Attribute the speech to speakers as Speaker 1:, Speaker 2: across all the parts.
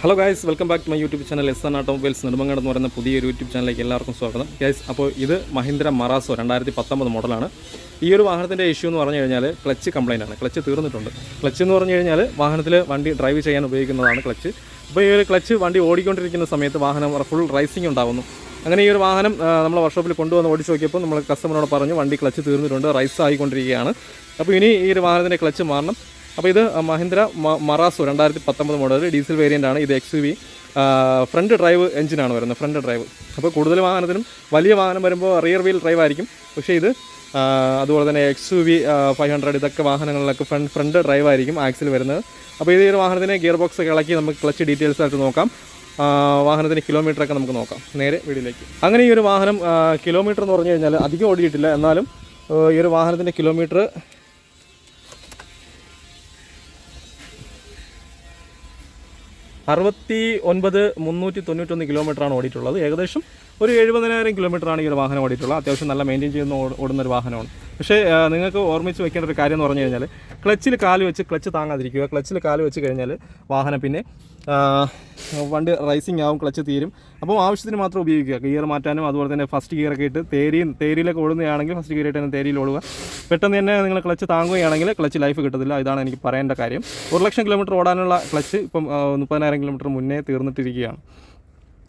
Speaker 1: Hello guys, welcome back to my YouTube channel S N automobiles Nedumangad എന്ന് പറയുന്ന പുതിയൊരു YouTube ചാനലിലേക്ക് എല്ലാവർക്കും സ്വാഗതം. ഗൈസ്, അപ്പോൾ ഇത് മഹീന്ദ്ര മറാസോ 2019 മോഡലാണ്. ഈ ഒരു വാഹനത്തിൻ്റെ ഇഷ്യൂ എന്ന് പറഞ്ഞു കഴിഞ്ഞാൽ ക്ലച്ച് കംപ്ലൈൻ്റ് ആണ്. ക്ലച്ച് തീർന്നിട്ടുണ്ട്. ക്ലച്ച് എന്ന് പറഞ്ഞു കഴിഞ്ഞാൽ വാഹനത്തിൽ വണ്ടി ഡ്രൈവ് ചെയ്യാൻ ഉപയോഗിക്കുന്നതാണ് ക്ലച്ച്. അപ്പോൾ ഈ ഒരു ക്ലച്ച് വണ്ടി ഓടിക്കൊണ്ടിരിക്കുന്ന സമയത്ത് വാഹനം ഫുൾ റൈസിങ് ഉണ്ടാകുന്നു. അങ്ങനെ ഈ ഒരു വാഹനം നമ്മൾ വർക്ക്ഷോപ്പിൽ കൊണ്ടുവന്ന് ഓടിച്ച് നോക്കിയപ്പോൾ നമ്മൾ കസ്റ്റമറിനോട് പറഞ്ഞു വണ്ടി ക്ലച്ച് തീർന്നിട്ടുണ്ട്, റൈസ് ആയിക്കൊണ്ടിരിക്കുകയാണ്. അപ്പോൾ ഇനി ഈ ഒരു വാഹനത്തിൻ്റെ ക്ലച്ച് മാറണം. അപ്പോൾ ഇത് Mahindra Marazzo 2019 model diesel variant ആണ്. ഇത് XUV ഫ്രണ്ട് ഡ്രൈവ് എഞ്ചിനാണ് വരുന്നത്, ഫ്രണ്ട് ഡ്രൈവ്. അപ്പോൾ കൂടുതൽ വാഹനത്തിനും വലിയ വാഹനം വരുമ്പോൾ റിയർ വീൽ ഡ്രൈവ് ആയിരിക്കും. പക്ഷേ ഇത് അതുപോലെ തന്നെ XUV 500 ഇതൊക്കെ വാഹനങ്ങളിലൊക്കെ ഫ്രണ്ട് ഡ്രൈവ് ആയിരിക്കും ആക്സിൽ വരുന്നത്. അപ്പോൾ ഇത് ഈ ഒരു വാഹനത്തിന് ഗിയർ ബോക്സ് ഒക്കെ ഇളക്കി നമുക്ക് ക്ലച്ച് ഡീറ്റെയിൽസ് ആയിട്ട് നോക്കാം. വാഹനത്തിന് കിലോമീറ്ററൊക്കെ നമുക്ക് നോക്കാം നേരെ വീഡിയോയിലേക്ക്. അങ്ങനെ ഈ ഒരു വാഹനം കിലോമീറ്റർ എന്ന് പറഞ്ഞു കഴിഞ്ഞാൽ അധികം ഓടിയിട്ടില്ല. എന്നാലും ഈ ഒരു വാഹനത്തിൻ്റെ കിലോമീറ്റർ 69,391 കിലോമീറ്ററാണ് ഓടിയിട്ടുള്ളത്. ഏകദേശം ഒരു 70,000 കിലോമീറ്ററാണ് ഈ ഒരു വാഹനം ഓടിയിട്ടുള്ളത്. അത്യാവശ്യം നല്ല മെയിൻറ്റെയിൻ ചെയ്യുന്ന ഓടുന്നൊരു വാഹനമാണ്. പക്ഷേ നിങ്ങൾക്ക് ഓർമ്മിച്ച് വെക്കേണ്ട ഒരു കാര്യം എന്ന് പറഞ്ഞു കഴിഞ്ഞാൽ ക്ലച്ചിൽ കാല് വെച്ച് ക്ലച്ച് താങ്ങാതിരിക്കുക. ക്ലച്ചിൽ കാല് വെച്ച് കഴിഞ്ഞാൽ വാഹനം പിന്നെ വണ്ടി റൈസിങ് ആവും, ക്ലച്ച് തീരും. അപ്പോൾ ആവശ്യത്തിന് മാത്രം ഉപയോഗിക്കുക. ഗിയർ മാറ്റാനും അതുപോലെ തന്നെ ഫസ്റ്റ് ഗിയറൊക്കെ ഇട്ട് തേരിയിലൊക്കെ ഓടുകയാണെങ്കിൽ ഫസ്റ്റ് ഗിയർ ഇട്ട് തന്നെ തേരിയിൽ ഓടുക. പെട്ടെന്ന് തന്നെ നിങ്ങൾ ക്ലച്ച് താങ്ങുകയാണെങ്കിൽ ക്ലച്ച് ലൈഫ് കിട്ടത്തില്ല. ഇതാണ് എനിക്ക് പറയേണ്ട കാര്യം. 1,00,000 കിലോമീറ്റർ ഓടാനുള്ള ക്ലച്ച് ഇപ്പം 30,000 കിലോമീറ്റർ മുന്നേ തീർന്നിട്ടിരിക്കുകയാണ്.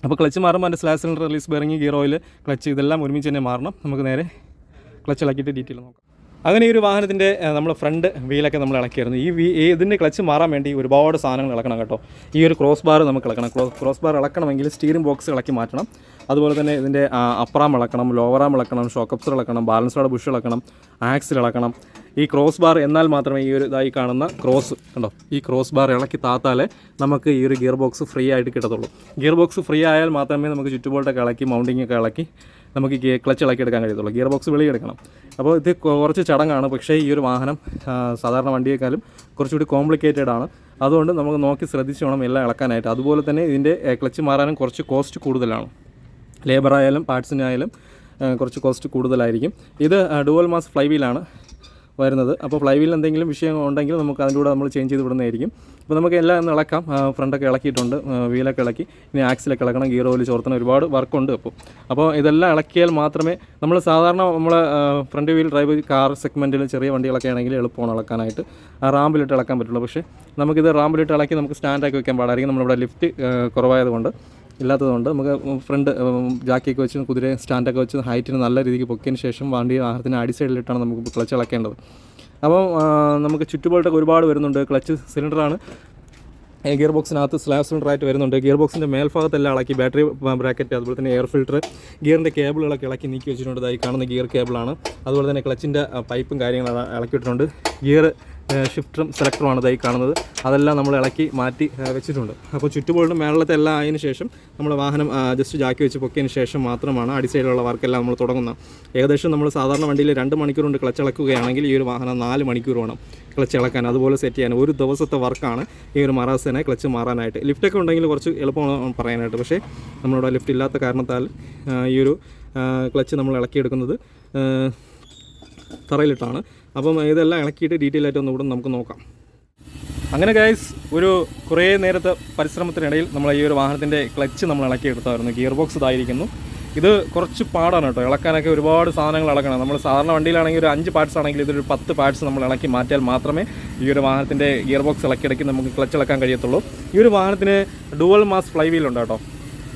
Speaker 1: അപ്പോൾ ക്ലച്ച് മാറുമ്പോൾ അതിൻ്റെ slash cylinder, release bearing, gear oil, clutch ഇതെല്ലാം ഒരുമിച്ച് തന്നെ മാറണം. നമുക്ക് നേരെ ക്ലച്ച് ഇളക്കിയിട്ട് ഡീറ്റെയിൽ നോക്കാം. അങ്ങനെ ഈ ഒരു വാഹനത്തിൻ്റെ നമ്മൾ ഫ്രണ്ട് വീലൊക്കെ നമ്മൾ ഇളക്കിയായിരുന്നു. ഇതിൻ്റെ ക്ലച്ച് മാറാൻ വേണ്ടി ഒരുപാട് സാധനങ്ങൾ ഇളക്കണം കേട്ടോ. ഈ ഒരു ക്രോസ് ബാർ നമുക്ക് ഇളക്കണം. ക്രോസ് ബാർ ഇളക്കണമെങ്കിൽ സ്റ്റീറിംഗ് ബോക്സ് ഇളക്കി മാറ്റണം. അതുപോലെ തന്നെ ഇതിൻ്റെ അപ്പറാം ഇളക്കണം, ലോവറാം ഇളക്കണം, ഷോക്ക് അബ്സർ ഇളക്കണം, ബാലൻസ്ഡ് ബുഷ് ഇളക്കണം, ആക്സിൽ ഇളക്കണം. ഈ ക്രോസ് ബാർ എന്നാൽ മാത്രമേ ഈ ഒരു ഇതായി കാണുന്ന ക്രോസ് കണ്ടോ, ഈ ക്രോസ് ബാർ ഇളക്കി താത്താലേ നമുക്ക് ഈ ഒരു ഗിയർ ബോക്സ് ഫ്രീ ആയിട്ട് കിട്ടത്തുള്ളൂ. ഗിയർ ബോക്സ് ഫ്രീ ആയാൽ മാത്രമേ നമുക്ക് ചുറ്റുബോൾട്ടൊക്കെ ഇളക്കി മൗണ്ടിങ് ഒക്കെ ഇളക്കി നമുക്ക് ക്ലച്ച് ഇളക്കി എടുക്കാൻ കഴിയത്തുള്ളൂ. ഗിയർ ബോക്സ് വെളിയെടുക്കണം. അപ്പോൾ ഇത് കുറച്ച് ചടങ്ങാണ്. പക്ഷേ ഈ ഒരു വാഹനം സാധാരണ വണ്ടിയേക്കാളും കുറച്ചുകൂടി കോംപ്ലിക്കേറ്റഡ് ആണ്. അതുകൊണ്ട് നമുക്ക് നോക്കി ശ്രദ്ധിച്ച് വേണം എല്ലാം ഇളക്കാനായിട്ട്. അതുപോലെ തന്നെ ഇതിൻ്റെ ക്ലച്ച് മാറാനും കുറച്ച് കോസ്റ്റ് കൂടുതലാണ്. ലേബറായാലും പാർട്സിനായാലും കുറച്ച് കോസ്റ്റ് കൂടുതലായിരിക്കും. ഇത് ഡുവൽ മാസ് ഫ്ലൈ വീലാണ് വരുന്നത്. അപ്പോൾ ഫ്ലൈ വീലിൽ എന്തെങ്കിലും വിഷയം ഉണ്ടെങ്കിൽ നമുക്ക് അതിൻ്റെ കൂടെ നമ്മൾ ചേഞ്ച് ചെയ്ത് വിടുന്നതായിരിക്കും. അപ്പോൾ നമുക്ക് എല്ലാം ഒന്ന് ഇളക്കാം. ഫ്രണ്ടൊക്കെ ഇളക്കിയിട്ടുണ്ട്, വീലൊക്കെ ഇളക്കി, ഇനി ആക്സിലൊക്കെ ഇളക്കണം, ഗിയർ ഓയിൽ ചോർത്തണം, ഒരുപാട് വർക്കുണ്ട്. അപ്പോൾ ഇതെല്ലാം ഇളക്കിയാൽ മാത്രമേ നമ്മൾ സാധാരണ നമ്മൾ ഫ്രണ്ട് വീൽ ഡ്രൈവ് കാർ സെഗ്മെൻറ്റിൽ ചെറിയ വണ്ടികളൊക്കെ ആണെങ്കിൽ എളുപ്പമാണ് ഇളക്കാനായിട്ട്. റാമ്പിലിട്ട് ഇളക്കാൻ പറ്റുള്ളൂ. പക്ഷേ നമുക്കിത് റാമ്പിലിട്ട് ഇളക്കി നമുക്ക് സ്റ്റാൻഡാക്കി വെക്കാൻ പാടായിരിക്കും. നമ്മളിവിടെ ലിഫ്റ്റ് കുറവായതുകൊണ്ട് ഇല്ലാത്തതുകൊണ്ട് നമുക്ക് ഫ്രണ്ട് ജാക്കിയൊക്കെ വെച്ച് കുതിര സ്റ്റാൻഡൊക്കെ വെച്ച് ഹൈറ്റിന് നല്ല രീതിക്ക് പൊക്കിയതിന് ശേഷം വണ്ടി വാഹനത്തിന് അടി സൈഡിലിട്ടാണ് നമുക്ക് ക്ലച്ച് ഇളക്കേണ്ടത്. അപ്പോൾ നമുക്ക് ചുറ്റുബോൾട്ടൊക്കെ ഒരുപാട് വരുന്നുണ്ട്. ക്ലച്ച് സിലിണ്ടറാണ് ഗിയർ ബോക്സിനകത്ത് സ്ലാബ് സിലിണ്ടറായിട്ട് വരുന്നുണ്ട്. ഗിയർ ബോക്സിൻ്റെ മേൽഭാഗത്തെല്ലാം ഇളക്കി, ബാറ്ററി ബ്രാക്കറ്റ്, അതുപോലെ തന്നെ എയർ ഫിൽറ്റർ, ഗിയറിൻ്റെ കേബിളുകളൊക്കെ ഇളക്കി നീക്കി വെച്ചിട്ടുണ്ട്. ഇതായി കാണുന്ന ഗിയർ കേബിളാണ്. അതുപോലെ തന്നെ ക്ലച്ചിൻ്റെ പൈപ്പും കാര്യങ്ങളും ഇളക്കിയിട്ടുണ്ട്. ഗിയർ ഷിഫ്റ്ററും സെലക്ടറുമാണ് ഇതായി കാണുന്നത്. അതെല്ലാം നമ്മൾ ഇളക്കി മാറ്റി വെച്ചിട്ടുണ്ട്. അപ്പോൾ ചുറ്റുബോൾട്ടും മേളത്തെ എല്ലാം ആയതിനു ശേഷം നമ്മൾ വാഹനം ജസ്റ്റ് ജാക്കി വെച്ച് പൊക്കിയതിന് ശേഷം മാത്രമാണ് അടി സൈഡിലുള്ള വർക്കെല്ലാം നമ്മൾ തുടങ്ങുന്നത്. ഏകദേശം നമ്മൾ സാധാരണ വണ്ടിയിൽ 2 മണിക്കൂർ കൊണ്ട് ക്ലച്ച് ഇളക്കുകയാണെങ്കിൽ ഈ ഒരു വാഹനം 4 മണിക്കൂർ വേണം ക്ലച്ച് ഇളക്കാൻ, അതുപോലെ സെറ്റ് ചെയ്യാൻ. ഒരു ദിവസത്തെ വർക്കാണ് ഈ ഒരു മറാസേനെ ക്ലച്ച് മാറാനായിട്ട്. ലിഫ്റ്റൊക്കെ ഉണ്ടെങ്കിൽ കുറച്ച് എളുപ്പമാണ് പറയാനായിട്ട്. പക്ഷേ നമ്മളിവിടെ ലിഫ്റ്റ് ഇല്ലാത്ത കാരണത്താൽ ഈ ഒരു ക്ലച്ച് നമ്മൾ ഇളക്കിയെടുക്കുന്നത് തറയിലിട്ടാണ്. അപ്പം ഇതെല്ലാം ഇളക്കിയിട്ട് ഡീറ്റെയിൽ ആയിട്ട് ഒന്നുകൂടെ നമുക്ക് നോക്കാം. അങ്ങനെ ഗൈസ്, ഒരു കുറേ നേരത്തെ പരിശ്രമത്തിനിടയിൽ നമ്മൾ ഈ ഒരു വാഹനത്തിൻ്റെ ക്ലച്ച് നമ്മൾ ഇളക്കിയെടുത്തായിരുന്നു. Gear box ഇതായിരിക്കുന്നു. ഇത് കുറച്ച് പാടാണ് കേട്ടോ ഇളക്കാനൊക്കെ. ഒരുപാട് സാധനങ്ങൾ ഇളക്കണം. നമ്മൾ സാധാരണ വണ്ടിയിലാണെങ്കിൽ ഒരു 5 പാർട്സ് ആണെങ്കിൽ ഇതൊരു 10 പാർട്സ് നമ്മൾ ഇളക്കി മാറ്റിയാൽ മാത്രമേ ഈ ഒരു വാഹനത്തിൻ്റെ ഗിയർ ബോക്സ് ഇളക്കിയിടയ്ക്ക് നമുക്ക് ക്ലച്ച് ഇളക്കാൻ കഴിയത്തുള്ളൂ. ഈ ഒരു വാഹനത്തിന് ഡുവൽ മാസ് ഫ്ലൈ വീലുണ്ട് കേട്ടോ.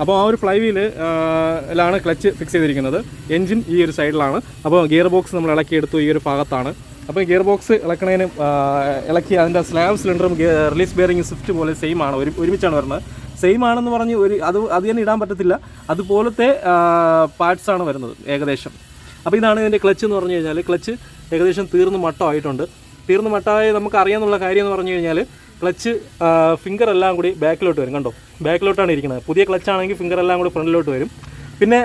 Speaker 1: അപ്പോൾ ആ ഒരു ഫ്ലൈ വീലാണ് ക്ലച്ച് ഫിക്സ് ചെയ്തിരിക്കുന്നത്. എൻജിൻ ഈ ഒരു സൈഡിലാണ്. അപ്പോൾ ഗിയർ ബോക്സ് നമ്മൾ ഇളക്കിയെടുത്തു ഈ ഒരു ഭാഗത്താണ്. അപ്പോൾ ഗിയർ ബോക്സ് ഇളക്കണതിന് ഇളക്കി അതിൻ്റെ സ്ലാബ് സിലിണ്ടറും റിലീസ് ബെയറിംഗ് സ്വിഫ്റ്റ് പോലെ സെയിം ആണ്, ഒരുമിച്ചാണ് വരുന്നത്. സെയിം ആണെന്ന് പറഞ്ഞ് അത് തന്നെ ഇടാൻ പറ്റത്തില്ല. അതുപോലത്തെ പാർട്സാണ് വരുന്നത് ഏകദേശം. അപ്പോൾ ഇതാണ് ഇതിൻ്റെ ക്ലച്ച് എന്ന് പറഞ്ഞു കഴിഞ്ഞാൽ. ക്ലച്ച് ഏകദേശം തീർന്ന് മട്ടമായിട്ടുണ്ട്. തീർന്ന് മട്ടമായി നമുക്ക് അറിയാമെന്നുള്ള കാര്യം എന്ന് പറഞ്ഞു കഴിഞ്ഞാൽ ക്ലച്ച് ഫിംഗർ എല്ലാം കൂടി ബാക്കിലോട്ട് വരും. കണ്ടോ, ബാക്കിലോട്ടാണ് ഇരിക്കുന്നത്. പുതിയ ക്ലച്ചാണെങ്കിൽ ഫിംഗർ എല്ലാം കൂടി ഫ്രണ്ടിലോട്ട് വരും. പിന്നെ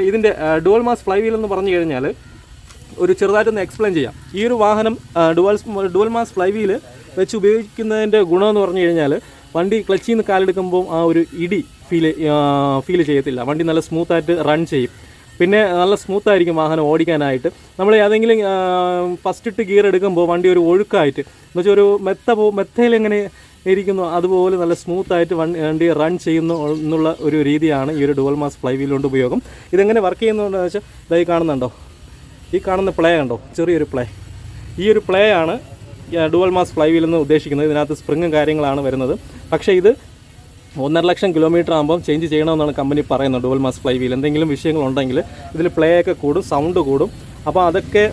Speaker 1: ഇതിൻ്റെ ഡുവൽ മാസ് ഫ്ലൈ വീൽ എന്ന് പറഞ്ഞു കഴിഞ്ഞാൽ ഒരു ചെറുതായിട്ടൊന്ന് എക്സ്പ്ലെയിൻ ചെയ്യാം. ഈ ഒരു വാഹനം ഡുവൽ മാസ് ഫ്ലൈ വീൽ വെച്ച് ഉപയോഗിക്കുന്നതിൻ്റെ ഗുണമെന്ന് പറഞ്ഞു കഴിഞ്ഞാൽ വണ്ടി ക്ലച്ചിൽ നിന്ന് കാലെടുക്കുമ്പോൾ ആ ഒരു ഇടി ഫീൽ ചെയ്യത്തില്ല. വണ്ടി നല്ല സ്മൂത്തായിട്ട് റൺ ചെയ്യും. പിന്നെ നല്ല സ്മൂത്തായിരിക്കും വാഹനം ഓടിക്കാനായിട്ട്. നമ്മൾ ഏതെങ്കിലും ഫസ്റ്റ് ഇട്ട് ഗിയർ എടുക്കുമ്പോൾ വണ്ടി ഒരു ഒഴുക്കായിട്ട് എന്ന് വെച്ചാൽ ഒരു മെത്തയിലെങ്ങനെ ഇരിക്കുന്നു അതുപോലെ നല്ല സ്മൂത്തായിട്ട് വണ്ടി റൺ ചെയ്യുന്നു എന്നുള്ള ഒരു രീതിയാണ് ഈ ഒരു ഡുവൽ മാസ് ഫ്ലൈ വീൽ കൊണ്ട് ഉപയോഗം. ഇതെങ്ങനെ വർക്ക് ചെയ്യുന്നതെന്ന് വെച്ചാൽ ഇതായി കാണുന്നുണ്ടോ, ഈ കാണുന്ന പ്ലേ കണ്ടോ, ചെറിയൊരു പ്ലേ. ഈ ഒരു പ്ലേ ആണ് ഡുവൽ മാസ് ഫ്ലൈ വീൽ എന്ന് ഉദ്ദേശിക്കുന്നത്. ഇതിനകത്ത് സ്പ്രിങ്ങും കാര്യങ്ങളാണ് വരുന്നത്. പക്ഷേ ഇത് 1.5 ലക്ഷം കിലോമീറ്റർ ആകുമ്പോൾ ചേഞ്ച് ചെയ്യണമെന്നാണ് കമ്പനി പറയുന്നത്. ഡുവൽ മാസ് ഫ്ലൈ വീൽ എന്തെങ്കിലും വിഷയങ്ങളുണ്ടെങ്കിൽ ഇതിൽ പ്ലേ ഒക്കെ കൂടും, സൗണ്ട് കൂടും. അപ്പോൾ അതൊക്കെ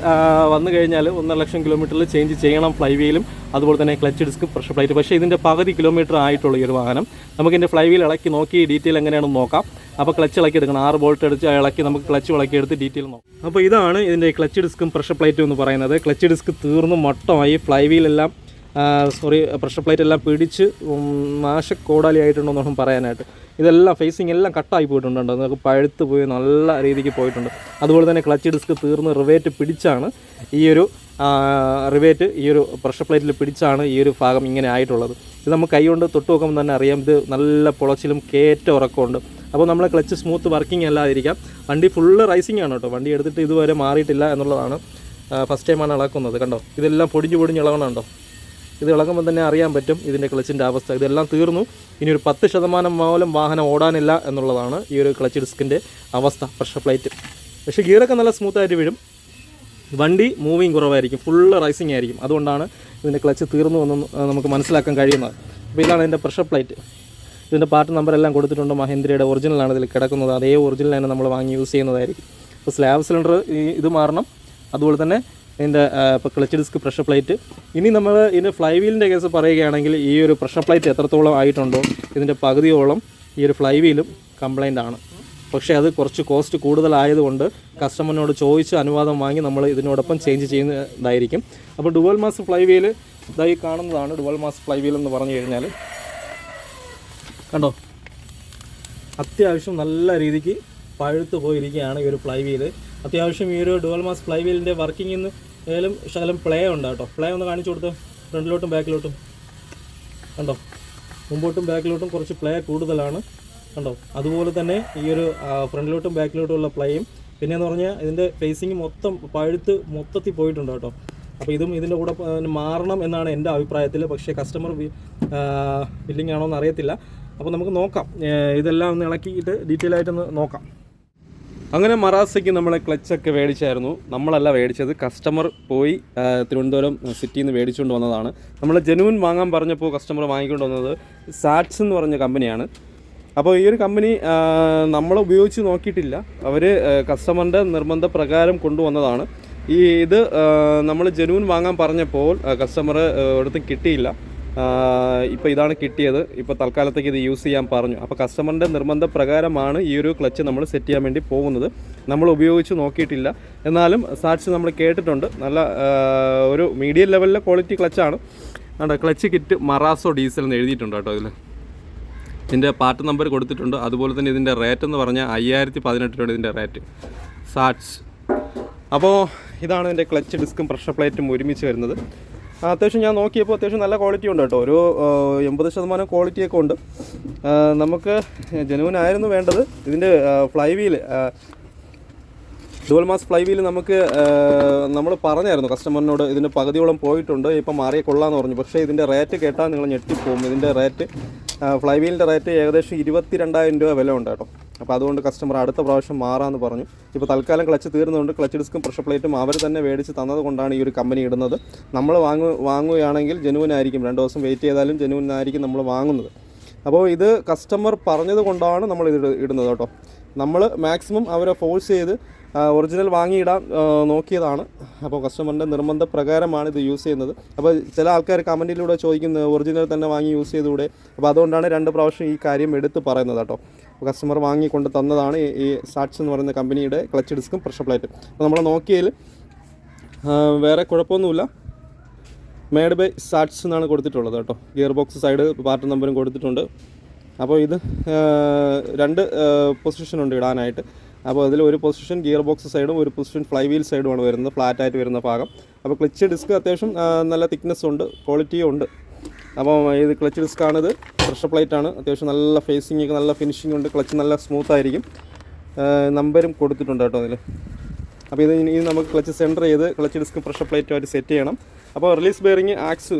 Speaker 1: വന്നു കഴിഞ്ഞാൽ 1.5 ലക്ഷം കിലോമീറ്ററിൽ ചേഞ്ച് ചെയ്യണം ഫ്ലൈ വീലും അതുപോലെ തന്നെ ക്ലച്ച് ഡിസ്ക്, പ്രഷർ പ്ലേറ്റ്. പക്ഷേ ഇതിൻ്റെ പകുതി കിലോമീറ്റർ ആയിട്ടുള്ള ഈ ഒരു വാഹനം. നമുക്കിതിൻ്റെ ഫ്ലൈ വീൽ ഇളക്കി നോക്കി ഡീറ്റെയിൽ എങ്ങനെയാണെന്ന് നോക്കാം. അപ്പോൾ ക്ലച്ച് ഇളക്കി എടുക്കണം, 6 ബോൾട്ട് അടിച്ച് ഇളക്കി നമുക്ക് ക്ലച്ച് ഇളക്കി എടുത്ത് ഡീറ്റെയിൽ നോക്കാം. അപ്പോൾ ഇതാണ് ഇതിൻ്റെ ക്ലച്ച് ഡിസ്കും പ്രഷർ പ്ലേറ്റും എന്ന് പറയുന്നത്. ക്ലച്ച് ഡിസ്ക് തീർന്ന് മൊട്ടമായി, ഫ്ലൈ വീലെല്ലാം പ്രഷർ പ്ലേറ്റ് എല്ലാം പിടിച്ച് നാശക്കോടാലി ആയിട്ടുണ്ടോ എന്നൊന്നും പറയാനായിട്ട്. ഇതെല്ലാം ഫേസിങ് എല്ലാം കട്ടായി പോയിട്ടുണ്ട്, നമുക്ക് പഴുത്ത് പോയി നല്ല രീതിക്ക് പോയിട്ടുണ്ട്. അതുപോലെ തന്നെ ക്ലച്ച് ഡിസ്ക് തീർന്ന് റിവേറ്റ് പിടിച്ചാണ് ഈ ഒരു ഈ ഒരു പ്രഷർ പ്ലേറ്റിൽ പിടിച്ചാണ് ഈ ഒരു ഭാഗം ഇങ്ങനെ ആയിട്ടുള്ളത്. ഇത് നമുക്ക് കൈ കൊണ്ട് തൊട്ട് നോക്കുമ്പോൾ തന്നെ അറിയാം, ഇത് നല്ല പൊളച്ചിലും കയറ്റ ഉറക്കമുണ്ട്. അപ്പോൾ നമ്മൾ ക്ലച്ച് സ്മൂത്ത് വർക്കിംഗ് അല്ലാതിരിക്കാം. വണ്ടി ഫുള്ള് റൈസിംഗ് ആണ് കേട്ടോ, വണ്ടി എടുത്തിട്ട് ഇതുവരെ മാറിയിട്ടില്ല എന്നുള്ളതാണ്. ഫസ്റ്റ് ടൈമാണ് ഇളക്കുന്നത്. കണ്ടോ, ഇതെല്ലാം പൊടിഞ്ഞ് ഇളകണുണ്ടോ, ഇത് ഇളകുമ്പോൾ തന്നെ അറിയാൻ പറ്റും ഇതിൻ്റെ ക്ലച്ചിൻ്റെ അവസ്ഥ. ഇതെല്ലാം തീർന്നു, ഇനി ഒരു 10% മൂലം വാഹനം ഓടാനില്ല എന്നുള്ളതാണ് ഈ ഒരു ക്ലച്ച് ഡിസ്കിൻ്റെ അവസ്ഥ. പ്രഷർ പ്ലേറ്റ് പക്ഷേ ഗിയറൊക്കെ നല്ല സ്മൂത്തായിട്ട് വീഴും, വണ്ടി മൂവിങ് കുറവായിരിക്കും, ഫുള്ള് റൈസിങ് ആയിരിക്കും. അതുകൊണ്ടാണ് ഇതിൻ്റെ ക്ലച്ച് തീർന്നു എന്ന് നമുക്ക് മനസ്സിലാക്കാൻ കഴിയുന്നത്. അപ്പോൾ ഇതാണ് ഇതിൻ്റെ പ്രഷർ പ്ലേറ്റ്. ഇതിൻ്റെ പാർട്ട് നമ്പർ എല്ലാം കൊടുത്തിട്ടുണ്ട്. മഹീന്ദ്രയുടെ ഒറിജിനലാണ് ഇതിൽ കിടക്കുന്നത്. അതേ ഒറിജിനൽ തന്നെ നമ്മൾ വാങ്ങി യൂസ് ചെയ്യുന്നതായിരിക്കും. അപ്പോൾ സ്ലാബ് സിലിണ്ടർ ഇത് മാറണം, അതുപോലെ തന്നെ ഇതിൻ്റെ ഇപ്പോൾ ക്ലച്ച് ഡിസ്ക്, പ്രഷർ പ്ലേറ്റ്. ഇനി നമ്മൾ ഇതിൻ്റെ ഫ്ലൈ വീലിൻ്റെ കേസ് പറയുകയാണെങ്കിൽ ഈ ഒരു പ്രഷർ പ്ലേറ്റ് എത്രത്തോളം ആയിട്ടുണ്ടോ ഇതിൻ്റെ പകുതിയോളം ഈ ഒരു ഫ്ലൈ വീലും കംപ്ലൈൻ്റ് ആണ്. പക്ഷേ അത് കുറച്ച് കോസ്റ്റ് കൂടുതലായതുകൊണ്ട് കസ്റ്റമറിനോട് ചോദിച്ച് അനുവാദം വാങ്ങി നമ്മൾ ഇതിനോടൊപ്പം ചേഞ്ച് ചെയ്യുന്നതായിരിക്കും. അപ്പോൾ ഡുവൽ മാസ് ഫ്ലൈ വീല് ഇതായി കാണുന്നതാണ് ഡുവൽ മാസ് ഫ്ലൈ വീൽ എന്ന് പറഞ്ഞു കഴിഞ്ഞാൽ. കണ്ടോ, അത്യാവശ്യം നല്ല രീതിക്ക് പഴുത്ത് പോയിരിക്കുകയാണ് ഈ ഒരു ഫ്ലൈ വീല്. അത്യാവശ്യം ഈ ഒരു ഡുവൽ മാസ് ഫ്ലൈ വീലിൻ്റെ വർക്കിങ്ങിന്ന് ശകലം പ്ലേ ഉണ്ട് കേട്ടോ. പ്ലേ ഒന്ന് കാണിച്ചു കൊടുത്ത്, ഫ്രണ്ടിലോട്ടും ബാക്കിലോട്ടും. കണ്ടോ, മുമ്പോട്ടും ബാക്കിലോട്ടും കുറച്ച് പ്ലേ കൂടുതലാണ്. കണ്ടോ, അതുപോലെ തന്നെ ഈ ഒരു ഫ്രണ്ടിലോട്ടും ബാക്കിലോട്ടും ഉള്ള പ്ലേയും പിന്നെയെന്ന് പറഞ്ഞാൽ ഇതിൻ്റെ ഫേസിങ് മൊത്തം പഴുത്ത് മൊത്തത്തിൽ പോയിട്ടുണ്ട് കേട്ടോ. അപ്പോൾ ഇതും ഇതിൻ്റെ കൂടെ മാറണം എന്നാണ് എൻ്റെ അഭിപ്രായത്തിൽ. പക്ഷേ കസ്റ്റമർ ബില്ലിംഗ് ആണോ എന്ന് അറിയത്തില്ല. അപ്പോൾ നമുക്ക് നോക്കാം, ഇതെല്ലാം ഒന്ന് ഇളക്കിയിട്ട് ഡീറ്റെയിൽ ആയിട്ടൊന്ന് നോക്കാം. അങ്ങനെ മറാസയ്ക്ക് നമ്മളെ ക്ലച്ചൊക്കെ മേടിച്ചായിരുന്നു. നമ്മളല്ല മേടിച്ചത്, കസ്റ്റമർ പോയി തിരുവനന്തപുരം സിറ്റിയിൽ നിന്ന് മേടിച്ചുകൊണ്ട് വന്നതാണ്. നമ്മൾ ജെനുവിൻ വാങ്ങാൻ പറഞ്ഞപ്പോൾ കസ്റ്റമർ വാങ്ങിക്കൊണ്ട് വന്നത് സാറ്റ്സ് എന്ന് പറഞ്ഞ കമ്പനിയാണ്. അപ്പോൾ ഈ ഒരു കമ്പനി നമ്മൾ ഉപയോഗിച്ച് നോക്കിയിട്ടില്ല, അവർ കസ്റ്റമറിൻ്റെ നിർബന്ധപ്രകാരം കൊണ്ടുവന്നതാണ്. ഇത് നമ്മൾ ജെനുവിൻ വാങ്ങാൻ പറഞ്ഞപ്പോൾ കസ്റ്റമർ ഒരിടത്തും കിട്ടിയില്ല. ഇപ്പോൾ ഇതാണ് കിട്ടിയത്. ഇപ്പോൾ തൽക്കാലത്തേക്ക് ഇത് യൂസ് ചെയ്യാൻ പറഞ്ഞു. അപ്പോൾ കസ്റ്റമറിൻ്റെ നിർബന്ധപ്രകാരമാണ് ഈ ഒരു ക്ലച്ച് നമ്മൾ സെറ്റ് ചെയ്യാൻ വേണ്ടി പോകുന്നത്. നമ്മൾ ഉപയോഗിച്ച് നോക്കിയിട്ടില്ല, എന്നാലും സാറ്റ്സ് നമ്മൾ കേട്ടിട്ടുണ്ട്. നല്ല ഒരു മീഡിയം ലെവലിലെ ക്വാളിറ്റി ക്ലച്ചാണ്. ക്ലച്ച് കിറ്റ് മറാസോ ഡീസൽ എന്ന് എഴുതിയിട്ടുണ്ട് കേട്ടോ. ഇതിൻ്റെ പാർട്ട് നമ്പർ കൊടുത്തിട്ടുണ്ട്. അതുപോലെ തന്നെ ഇതിൻ്റെ റേറ്റ് എന്ന് പറഞ്ഞാൽ 5018 രൂപ ഇതിൻ്റെ റേറ്റ് സാറ്റ്സ്. അപ്പോൾ ഇതാണ് ഇതിൻ്റെ ക്ലച്ച് ഡിസ്കും പ്രഷർ പ്ലേറ്റും ഒരുമിച്ച് വരുന്നത്. അത്യാവശ്യം ഞാൻ നോക്കിയപ്പോൾ അത്യാവശ്യം നല്ല ക്വാളിറ്റി ഉണ്ട് കേട്ടോ. ഒരു 80% ക്വാളിറ്റിയൊക്കെ ഉണ്ട്. നമുക്ക് ജെനുവിൻ ആയിരുന്നു വേണ്ടത്. ഇതിൻ്റെ fly wheel, dual mass fly wheel നമ്മൾ പറഞ്ഞായിരുന്നു കസ്റ്റമറിനോട്, ഇതിൻ്റെ പകുതിയോളം പോയിട്ടുണ്ട്, ഇപ്പം മാറിയ കൊള്ളാമെന്ന് പറഞ്ഞു. പക്ഷേ ഇതിൻ്റെ റേറ്റ് കേട്ടാൽ നിങ്ങൾ ഞെട്ടിപ്പോകും. ഇതിൻ്റെ റേറ്റ്, ഫ്ലൈ വീലിൻ്റെ റേറ്റ് ഏകദേശം 22,000 രൂപ വില ഉണ്ട് കേട്ടോ. അപ്പോൾ അതുകൊണ്ട് കസ്റ്റമർ അടുത്ത പ്രാവശ്യം മാറാമെന്ന് പറഞ്ഞു. ഇപ്പോൾ തൽക്കാലം ക്ലച്ച് തീർന്നുകൊണ്ട് ക്ലച്ച് ഡിസ്കും പ്രഷർ പ്ലേറ്റും അവർ തന്നെ മേടിച്ച് തന്നത് കൊണ്ടാണ് ഈ ഒരു കമ്പനി ഇടുന്നത്. നമ്മൾ വാങ്ങുകയാണെങ്കിൽ ജെനുവിൻ ആയിരിക്കും, 2 ദിവസം വെയിറ്റ് ചെയ്താലും ജെനുവിൻ ആയിരിക്കും നമ്മൾ വാങ്ങുന്നത്. അപ്പോൾ ഇത് കസ്റ്റമർ പറഞ്ഞത് കൊണ്ടാണ് നമ്മൾ ഇത് ഇടുന്നത് കേട്ടോ. നമ്മൾ മാക്സിമം അവരെ ഫോഴ്സ് ചെയ്ത് ഒറിജിനൽ വാങ്ങിയിടാൻ നോക്കിയതാണ്. അപ്പോൾ കസ്റ്റമറിൻ്റെ നിർബന്ധപ്രകാരമാണ് ഇത് യൂസ് ചെയ്യുന്നത്. അപ്പോൾ ചില ആൾക്കാർ കമൻറ്റിലൂടെ ചോദിക്കുന്നത് ഒറിജിനൽ തന്നെ വാങ്ങി യൂസ് ചെയ്തുകൂടെ. അപ്പോൾ അതുകൊണ്ടാണ് 2 പ്രാവശ്യം ഈ കാര്യം എടുത്ത് പറയുന്നത് കേട്ടോ. അപ്പോൾ കസ്റ്റമർ വാങ്ങിക്കൊണ്ട് തന്നതാണ് ഈ സാറ്റ്സ് എന്ന് പറയുന്ന കമ്പനിയുടെ ക്ലച്ച് ഡിസ്കും പ്രഷർ പ്ലേറ്റും. അപ്പോൾ നമ്മൾ നോക്കിയതിൽ വേറെ കുഴപ്പമൊന്നുമില്ല. മേഡ് ബൈ സാറ്റ്സ് എന്നാണ് കൊടുത്തിട്ടുള്ളത് കേട്ടോ. ഗിയർ ബോക്സ് സൈഡ് പാർട്ട് നമ്പറും കൊടുത്തിട്ടുണ്ട്. അപ്പോൾ ഇത് 2 പൊസിഷൻ ഉണ്ട് ഇടാനായിട്ട്. അപ്പോൾ അതിൽ ഒരു പൊസിഷൻ ഗിയർ ബോക്സ് സൈഡും ഒരു പൊസിഷൻ ഫ്ലൈ വീൽ സൈഡുമാണ് വരുന്നത്, ഫ്ലാറ്റായിട്ട് വരുന്ന ഭാഗം. അപ്പോൾ ക്ലച്ച് ഡിസ്ക് അത്യാവശ്യം നല്ല തിക്നെസ് ഉണ്ട്, ക്വാളിറ്റിയും ഉണ്ട്. അപ്പോൾ ഇത് ക്ലച്ച് ഡിസ്കാണിത്, പ്രഷർ പ്ലേറ്റാണ്. അത്യാവശ്യം നല്ല ഫേസിംഗ് ഒക്കെ നല്ല ഫിനിഷിംഗ് ഉണ്ട്, ക്ലച്ച് നല്ല സ്മൂത്തായിരിക്കും. നമ്പരും കൊടുത്തിട്ടുണ്ട് കേട്ടോ അതിൽ. അപ്പോൾ ഇനി നമുക്ക് ക്ലച്ച് സെൻറ്റർ ചെയ്ത് ക്ലച്ച് ഡിസ്കും പ്രഷർ പ്ലേറ്റുമായിട്ട് സെറ്റ് ചെയ്യണം. അപ്പോൾ റിലീസ് ബെയറിങ് ആക്സ്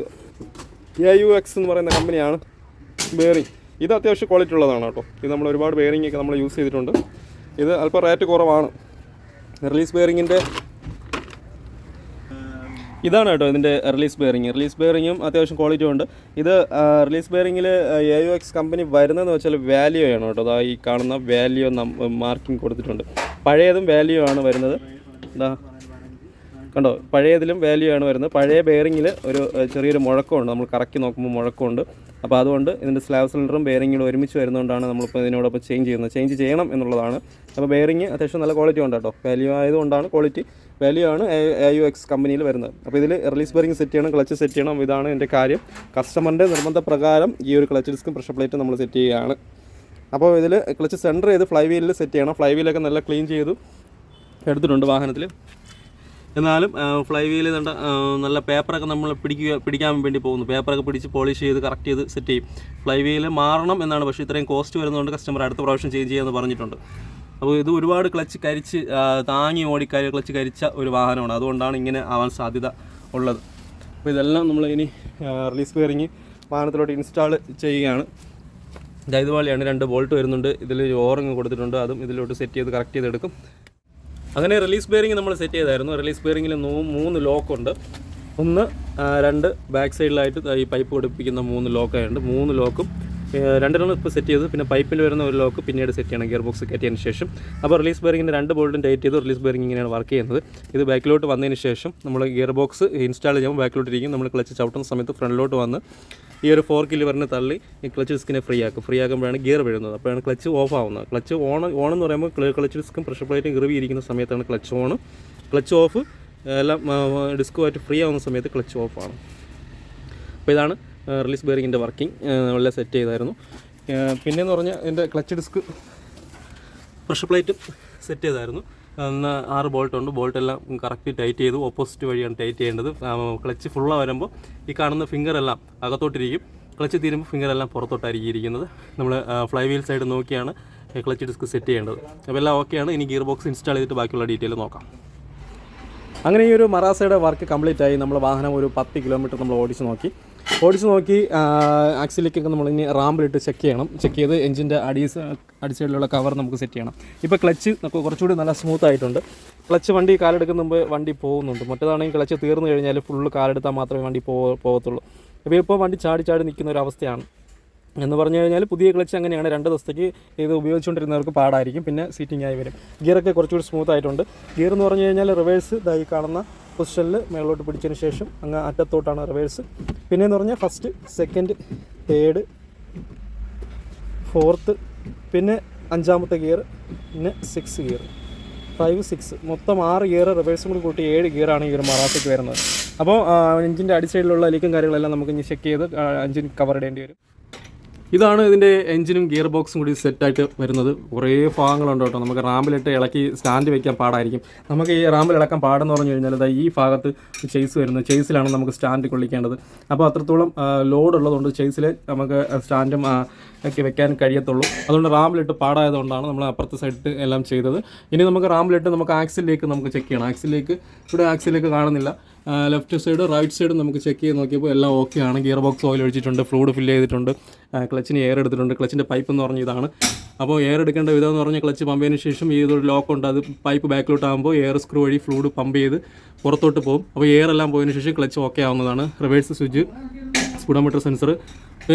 Speaker 1: AUX എന്ന് പറയുന്ന കമ്പനിയാണ് ബെയറിംഗ്. ഇത് അത്യാവശ്യം ക്വാളിറ്റി ഉള്ളതാണ് കേട്ടോ. ഇത് നമ്മൾ ഒരുപാട് ബെയറിംഗ് ഒക്കെ നമ്മൾ യൂസ് ചെയ്തിട്ടുണ്ട്. ഇത് അല്പം റേറ്റ് കുറവാണ്. റിലീസ് ബെയറിങ്ങിൻ്റെ ഇതാണ് കേട്ടോ ഇതിൻ്റെ റിലീസ് ബെയറിങ്ങും അത്യാവശ്യം ക്വാളിറ്റി ഉണ്ട്. ഇത് റിലീസ് ബെയറിങ്ങിൽ AUX കമ്പനി വരുന്നതെന്ന് വെച്ചാൽ വാല്യൂ ആണ് കേട്ടോ. അതാ ഈ കാണുന്ന വാല്യൂ മാർക്കിംഗ് കൊടുത്തിട്ടുണ്ട്. പഴയതും വാല്യൂ ആണ് വരുന്നത്. എന്താ കണ്ടോ, പഴയതിലും വാല്യൂ ആണ് വരുന്നത്. പഴയ ബെയറിങ്ങിൽ ഒരു ചെറിയൊരു മുഴക്കമുണ്ട്, നമ്മൾ കറക്കി നോക്കുമ്പോൾ മുഴക്കമുണ്ട്. അപ്പോൾ അതുകൊണ്ട് ഇതിൻ്റെ സ്ലാബ് സിലിണ്ടറും ബെയറിങ്ങിലും ഒരുമിച്ച് വരുന്നതുകൊണ്ടാണ് നമ്മളിപ്പോൾ ഇതിനോടൊപ്പം ചേഞ്ച് ചെയ്യണം എന്നുള്ളതാണ്. അപ്പോൾ ബെയറിങ് അത്യാവശ്യം നല്ല ക്വാളിറ്റി ഉണ്ട് കേട്ടോ. വാല്യൂ ആയതുകൊണ്ടാണ് വാല്യൂ ആണ് AUX കമ്പനിയിൽ വരുന്നത്. അപ്പോൾ ഇതിൽ റിലീസ് ബെയറിംഗ് സെറ്റ് ചെയ്യണം, ക്ലച്ച് സെറ്റ് ചെയ്യണം. ഇതാണ് എൻ്റെ കാര്യം. കസ്റ്റമറിൻ്റെ നിർബന്ധപ്രകാരം ഈ ഒരു ക്ലച്ച് ഡിസ്കും പ്രഷർ പ്ലേറ്റും നമ്മൾ സെറ്റ് ചെയ്യുകയാണ്. അപ്പോൾ ഇതിൽ ക്ലച്ച് സെൻറ്റർ ചെയ്ത് ഫ്ലൈ വീലിൽ സെറ്റ് ചെയ്യണം. ഫ്ലൈ വീലൊക്കെ നല്ല ക്ലീൻ ചെയ്തു എടുത്തിട്ടുണ്ട് വാഹനത്തിൽ. എന്നാലും ഫ്ലൈ വീല് നല്ല പേപ്പറൊക്കെ നമ്മൾ പിടിക്കാൻ വേണ്ടി പോകുന്നു. പേപ്പറൊക്കെ പിടിച്ച് പോളിഷ് ചെയ്ത് കറക്റ്റ് ചെയ്ത് സെറ്റ് ചെയ്യും. ഫ്ലൈ വീല് മാറണം എന്നാണ്, പക്ഷേ ഇത്രയും കോസ്റ്റ് വരുന്നതുകൊണ്ട് കസ്റ്റമർ അടുത്ത പ്രാവശ്യം ചേഞ്ച് ചെയ്യാമെന്ന് പറഞ്ഞിട്ടുണ്ട്. അപ്പോൾ ഇത് ഒരുപാട് ക്ലച്ച് കരിച്ച് താങ്ങി ക്ലച്ച് കരിച്ച ഒരു വാഹനമാണ്. അതുകൊണ്ടാണ് ഇങ്ങനെ ആവാൻ സാധ്യത ഉള്ളത്. അപ്പോൾ ഇതെല്ലാം നമ്മൾ ഇനി റിലീസ് ബെയറിംഗ് വാഹനത്തിലോട്ട് ഇൻസ്റ്റാൾ ചെയ്യുകയാണ്. ഇതുപോലെയാണ് 2 ബോൾട്ട് വരുന്നുണ്ട്. ഇതിൽ ഓറിങ് കൊടുത്തിട്ടുണ്ട്. അതും ഇതിലോട്ട് സെറ്റ് ചെയ്ത് കറക്റ്റ് ചെയ്തെടുക്കും. അങ്ങനെ റിലീസ് ബെയറിംഗ് നമ്മൾ സെറ്റ് ചെയ്തായിരുന്നു. റിലീസ് ബെയറിങ്ങിൽ 3 ലോക്കുണ്ട്. 1, 2 ബാക്ക് സൈഡിലായിട്ട് ഈ പൈപ്പ് ഘടിപ്പിക്കുന്ന 3 ലോക്കായുണ്ട്. 3 ലോക്കും 2 ഇപ്പോൾ സെറ്റ് ചെയ്തു. പിന്നെ പൈപ്പിൽ വരുന്ന ഒരു ലോക്ക് പിന്നീട് സെറ്റ് ചെയ്യണം ഗിയർ ബോക്സ് കയറ്റിയതിന് ശേഷം. അപ്പോൾ റിലീസ് ബെയറിങ്ങിൻ്റെ 2 ബോൾട്ടും ടൈറ്റ് ചെയ്തു. റിലീസ് ബെയറിംഗ് ഇങ്ങനെയാണ് വർക്ക് ചെയ്യുന്നത്. ഇത് ബാക്കിലോട്ട് വന്നതിന് ശേഷം നമ്മൾ ഗിയർ ബോക്സ് ഇൻസ്റ്റാൾ ചെയ്യുമ്പോൾ ബാക്കിലോട്ടിരിക്കും. നമ്മൾ ക്ലച്ച് ചവിട്ടുന്ന സമയത്ത് ഫ്രണ്ടിലോട്ട് വന്ന് ഈ ഒരു 4 ലിവറിനെ തള്ളി ഈ ക്ലച്ച് ഡിസ്കിനെ ഫ്രീ ആക്കുമ്പോഴാണ് ഗിയർ വീഴുന്നത്. അപ്പോഴാണ് ക്ലച്ച് ഓഫ് ആവുന്നത്. ക്ലച്ച് ഓൺ എന്ന് പറയുമ്പോൾ ക്ലച്ച് ഡിസ്കും പ്രഷർ പ്ലേറ്റും ഗിർവി ഇരിക്കുന്ന സമയത്താണ് ക്ലച്ച് ഓഫ് എല്ലാം ഡിസ്കുമായിട്ട് ഫ്രീ ആവുന്ന സമയത്ത് ക്ലച്ച് ഓഫാണ്. അപ്പോൾ ഇതാണ് റിലീസ് ബെയറിങ്ങിൻ്റെ വർക്കിംഗ്. നല്ല സെറ്റ് ചെയ്തായിരുന്നു. പിന്നെയെന്ന് പറഞ്ഞാൽ എൻ്റെ ക്ലച്ച് ഡിസ്ക് പ്രഷർ പ്ലേറ്റും സെറ്റ് ചെയ്തായിരുന്നു. 6 ബോൾട്ടുണ്ട്. ബോൾട്ടെല്ലാം കറക്റ്റ് ടൈറ്റ് ചെയ്തു. ഓപ്പോസിറ്റ് വഴിയാണ് ടൈറ്റ് ചെയ്യേണ്ടത്. ക്ലച്ച് ഫുള്ളാണ് വരുമ്പോൾ ഈ കാണുന്ന ഫിംഗറെല്ലാം അകത്തോട്ടിരിക്കും. ക്ലച്ച് തീരുമ്പോൾ ഫിംഗറെല്ലാം പുറത്തോട്ടായിരിക്കും ഇരിക്കുന്നത്. നമ്മൾ ഫ്ലൈ വീൽ സൈഡ് നോക്കിയാണ് ക്ലച്ച് ഡിസ്ക് സെറ്റ് ചെയ്യേണ്ടത്. അപ്പോൾ എല്ലാം ഓക്കെയാണ്. ഇനി ഗിയർ ബോക്സ് ഇൻസ്റ്റാൾ ചെയ്തിട്ട് ബാക്കിയുള്ള ഡീറ്റെയിൽ നോക്കാം. അങ്ങനെ ഈ ഒരു മറാസയുടെ വർക്ക് കംപ്ലീറ്റ് ആയി. നമ്മൾ വാഹനം ഒരു 10 കിലോമീറ്റർ നമ്മൾ ഓടിച്ച് നോക്കി ആക്സിലേക്കൊക്കെ നമ്മൾ ഇനി റാമ്പിലിട്ട് ചെക്ക് ചെയ്ത് എഞ്ചിൻ്റെ അടിസൈഡിലുള്ള കവർ നമുക്ക് സെറ്റ് ചെയ്യണം. ഇപ്പോൾ ക്ലച്ച് കുറച്ചുകൂടി നല്ല സ്മൂത്ത് ആയിട്ടുണ്ട്. ക്ലച്ച് വണ്ടി കാലെടുക്കുന്ന മുമ്പ് വണ്ടി പോകുന്നുണ്ട്. മറ്റേതാണെങ്കിൽ ക്ലച്ച് തീർന്നു കഴിഞ്ഞാൽ ഫുള്ള് കാലെടുത്താൽ മാത്രമേ വണ്ടി പോകത്തുള്ളൂ. ഇപ്പോൾ വണ്ടി ചാടി നിൽക്കുന്ന ഒരു അവസ്ഥയാണ് എന്ന് പറഞ്ഞു കഴിഞ്ഞാൽ. പുതിയ ക്ലച്ച് അങ്ങനെയാണ്. 2 ദിവസത്തേക്ക് ഇത് ഉപയോഗിച്ചുകൊണ്ടിരുന്നവർക്ക് പാടായിരിക്കും. പിന്നെ സീറ്റിംഗ് ആയി വരും. ഗിയറൊക്കെ കുറച്ചുകൂടി സ്മൂത്ത് ആയിട്ടുണ്ട്. ഗിയർ എന്ന് പറഞ്ഞു കഴിഞ്ഞാൽ റിവേഴ്സ് ഈ കാണുന്ന പൊസിഷനിൽ മേളോട്ട് പിടിച്ചതിന് ശേഷം അങ്ങ് അറ്റത്തോട്ടാണ് റിവേഴ്സ്. പിന്നെയെന്ന് പറഞ്ഞാൽ 1st, 2nd, 3rd, 4th, പിന്നെ 5ാമത്തെ ഗിയർ, പിന്നെ 6 ഗിയർ, 5, 6 മൊത്തം 6 ഗിയർ റിവേഴ്സും കൂടി കൂട്ടി 7 ഗിയറാണ് ഈ ഒരു മറാസയ്ക്ക് വരുന്നത്. അപ്പോൾ എഞ്ചിൻ്റെ അടിസൈഡിലുള്ള ലീക്കും കാര്യങ്ങളെല്ലാം നമുക്ക് ഇനി ചെക്ക് ചെയ്ത് എഞ്ചിൻ കവർ ഇടേണ്ടി വരും. ഇതാണ് ഇതിൻ്റെ എഞ്ചിനും ഗിയർ ബോക്സും കൂടി സെറ്റായിട്ട് വരുന്നത്. കുറേ ഭാഗങ്ങളുണ്ട് കേട്ടോ. നമുക്ക് റാമ്പിലിട്ട് ഇളക്കി സ്റ്റാൻഡ് വയ്ക്കാൻ പാടായിരിക്കും. നമുക്ക് ഈ റാമ്പിൽ ഇളക്കാൻ പാടെന്ന് പറഞ്ഞു കഴിഞ്ഞാൽ ഈ ഭാഗത്ത് ചേസ് വരുന്നത്. ചേസിലാണ് നമുക്ക് സ്റ്റാൻഡ് കൊള്ളിക്കേണ്ടത്. അപ്പോൾ അത്രത്തോളം ലോഡ് ഉള്ളതുകൊണ്ട് ചേസിൽ നമുക്ക് സ്റ്റാൻഡും ഒക്കെ വെക്കാൻ കഴിയത്തുള്ളൂ. അതുകൊണ്ട് റാമ്പിലിട്ട് പാടായതുകൊണ്ടാണ് നമ്മൾ അപ്പുറത്തെ സൈഡിൽ എല്ലാം ചെയ്തത്. ഇനി നമുക്ക് റാമ്പിലിട്ട് നമുക്ക് ആക്സിലേക്ക് നമുക്ക് ചെക്ക് ചെയ്യണം. ആക്സിലേക്ക് കാണുന്നില്ല. ലെഫ്റ്റ് സൈഡ് റൈറ്റ് സൈഡ് നമുക്ക് ചെക്ക് ചെയ്ത് നോക്കിയപ്പോൾ എല്ലാം ഓക്കെ ആണ്. ഗിയർ ബോക്സ് ഓയിൽ ഒഴിച്ചിട്ടുണ്ട്, ഫ്ലൂയിഡ് ഫില്ല് ചെയ്തിട്ടുണ്ട്, ക്ലച്ചിന് എയർ എടുത്തിട്ടുണ്ട്. ക്ലച്ചിൻ്റെ പൈപ്പ് എന്ന് പറഞ്ഞ ഇതാണ്. അപ്പോൾ എയർ എടുക്കേണ്ട വിധം എന്ന് പറഞ്ഞാൽ ക്ലച്ച് പമ്പ് ചെയ്തതിന് ശേഷം ഈ ഒരു ലോക്കുണ്ട്. അത് പൈപ്പ് ബാക്കിലോട്ടാകുമ്പോൾ എയർ സ്ക്രൂ വഴി ഫ്ലൂയിഡ് പമ്പ് ചെയ്ത് പുറത്തോട്ട് പോകും. അപ്പോൾ എയർ എല്ലാം പോയതിന് ശേഷം ക്ലച്ച് ഓക്കെ ആവുന്നതാണ്. റിവേഴ്സ് സ്വിച്ച്, സ്പീഡോമീറ്റർ സെൻസർ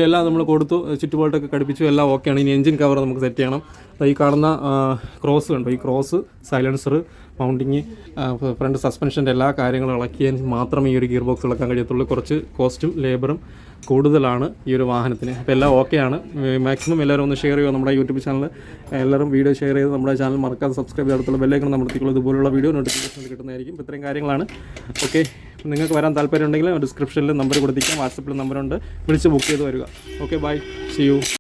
Speaker 1: എല്ലാം നമ്മൾ കൊടുത്തു. ചുറ്റുപാടൊക്കെ ഘടിപ്പിച്ചു. എല്ലാം ഓക്കെയാണ്. ഇനി എഞ്ചിൻ കവർ നമുക്ക് സെറ്റ് ചെയ്യണം. ഈ കാണുന്ന ക്രോസ് കണ്ടോ, ഈ ക്രോസ്, സൈലൻസർ, മൗണ്ടിങ്, ഫ്രണ്ട് സസ്പെൻഷൻ്റെ എല്ലാ കാര്യങ്ങളും ഇളക്കിയതിന് മാത്രമേ ഈ ഒരു ഗിയർ ബോക്സ് ഇളക്കാൻ കഴിയത്തുള്ളൂ. കുറച്ച് കോസ്റ്റും ലേബറും കൂടുതലാണ് ഈ ഒരു വാഹനത്തിന്. അപ്പോൾ എല്ലാം ഓക്കെയാണ്. മാക്സിമം എല്ലാവരും ഒന്ന് ഷെയർ ചെയ്യുക. നമ്മുടെ യൂട്യൂബ് ചാനൽ എല്ലാവരും വീഡിയോ ഷെയർ ചെയ്ത് നമ്മുടെ ചാനൽ മറക്കാതെ സബ്സ്ക്രൈബ് ചെയ്തിട്ടുള്ള ബെല്ലൈക്കൺ അമർത്തിക്കുള്ളൂ. ഇതുപോലുള്ള വീഡിയോ നോട്ടിഫിക്കേഷൻ കിട്ടുന്നതായിരിക്കും. ഇപ്പോൾ ഇത്രയും കാര്യങ്ങളാണ്. ഓക്കെ, നിങ്ങൾക്ക് വരാൻ താല്പര്യം ഉണ്ടെങ്കിൽ ഡിസ്ക്രിപ്ഷനിൽ നമ്പർ കൊടുത്തിരിക്കാം. വാട്സപ്പിൽ നമ്പറുണ്ട്, വിളിച്ച് ബുക്ക് ചെയ്ത് വരിക. Okay, bye, see U.